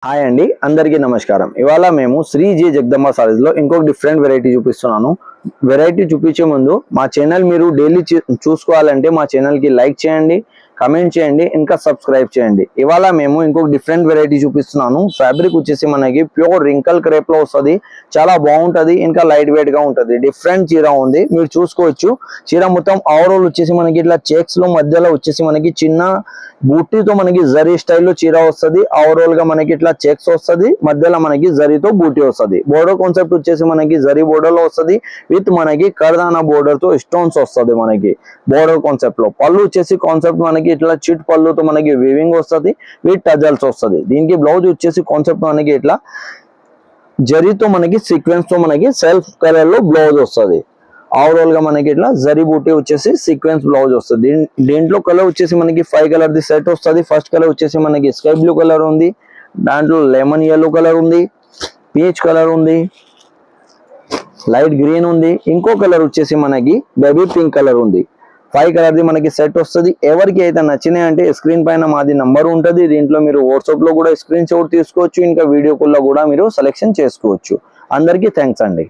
Hi అండి, అందరికీ నమస్కారం. ఇవాళ మేము శ్రీ జి జగదంబ సారీస్ లో ఇంకొక డిఫరెంట్ వెరైటీ చూపిస్తున్నాను. వెరైటీ చూపించే ముందు మా ఛానల్ మీరు డైలీ చూసుకోవాలంటే మా ఛానల్ కి లైక్ చేయండి, కమెంట్ చేయండి, ఇంకా సబ్స్క్రైబ్ చేయండి. ఇవాళ మేము ఇంకొక డిఫరెంట్ వెరైటీ చూపిస్తున్నాను. ఫ్యాబ్రిక్ వచ్చేసి మనకి ప్యూర్ రింకల్ క్రేప్ లో వస్తుంది. చాలా బాగుంటది, ఇంకా లైట్ వెయిట్ గా ఉంటది. డిఫరెంట్ చీర ఉంది, మీరు చూసుకోవచ్చు. చీర మొత్తం ఓవరాల్ వచ్చేసి మనకి ఇట్లా చెక్స్ లో మధ్యలో వచ్చేసి మనకి చిన్న బూటీతో మనకి జరీ స్టైల్లో చీర వస్తుంది. ఓవరాల్ గా మనకి ఇట్లా చెక్స్ వస్తుంది, మధ్యలో మనకి జరీతో బూటీ వస్తుంది. బోర్డర్ కాన్సెప్ట్ వచ్చేసి మనకి జరీ బోర్డర్ లో వస్తుంది విత్ మనకి కర్దానా బోర్డర్ తో స్టోన్స్ వస్తుంది. మనకి బోర్డర్ కాన్సెప్ట్ లో పళ్ళు వచ్చేసి కాన్సెప్ట్ మనకి ఇట్లా చిట్ పళ్ళుతో మనకి వీవింగ్ వస్తుంది విత్ టజల్స్ వస్తుంది. దీనికి బ్లౌజ్ వచ్చేసి కాన్సెప్ట్ మనకి ఇట్లా జరీతో మనకి సీక్వెన్స్ తో మనకి సెల్ఫ్ కలర్ లో బ్లౌజ్ వస్తుంది. ఓవరాల్ గా మనకి ఇట్లా జరీ బూటీ వచ్చేసి సీక్వెన్స్ బ్లౌజ్ వస్తుంది. దీంట్లో కలర్ వచ్చేసి మనకి 5 కలర్ ది సెట్ వస్తుంది. ఫస్ట్ కలర్ వచ్చేసి మనకి స్కై బ్లూ కలర్ ఉంది, దాంట్లో లెమన్ yellow కలర్ ఉంది, పీచ్ కలర్ ఉంది, లైట్ గ్రీన్ ఉంది, ఇంకో కలర్ వచ్చేసి మనకి బేబీ పింక్ కలర్ ఉంది. 5 కలర్ ది మనకి సెట్ వస్తుంది. ఎవరికి అయితే నచ్చినాయి అంటే స్క్రీన్ పైన మాది నంబర్ ఉంటుంది. దీంట్లో మీరు వాట్సాప్ లో కూడా స్క్రీన్ షాట్ తీసుకోవచ్చు, ఇంకా వీడియో కాల్ లో కూడా మీరు సెలెక్షన్ చేసుకోవచ్చు. అందరికీ థ్యాంక్స్ అండి.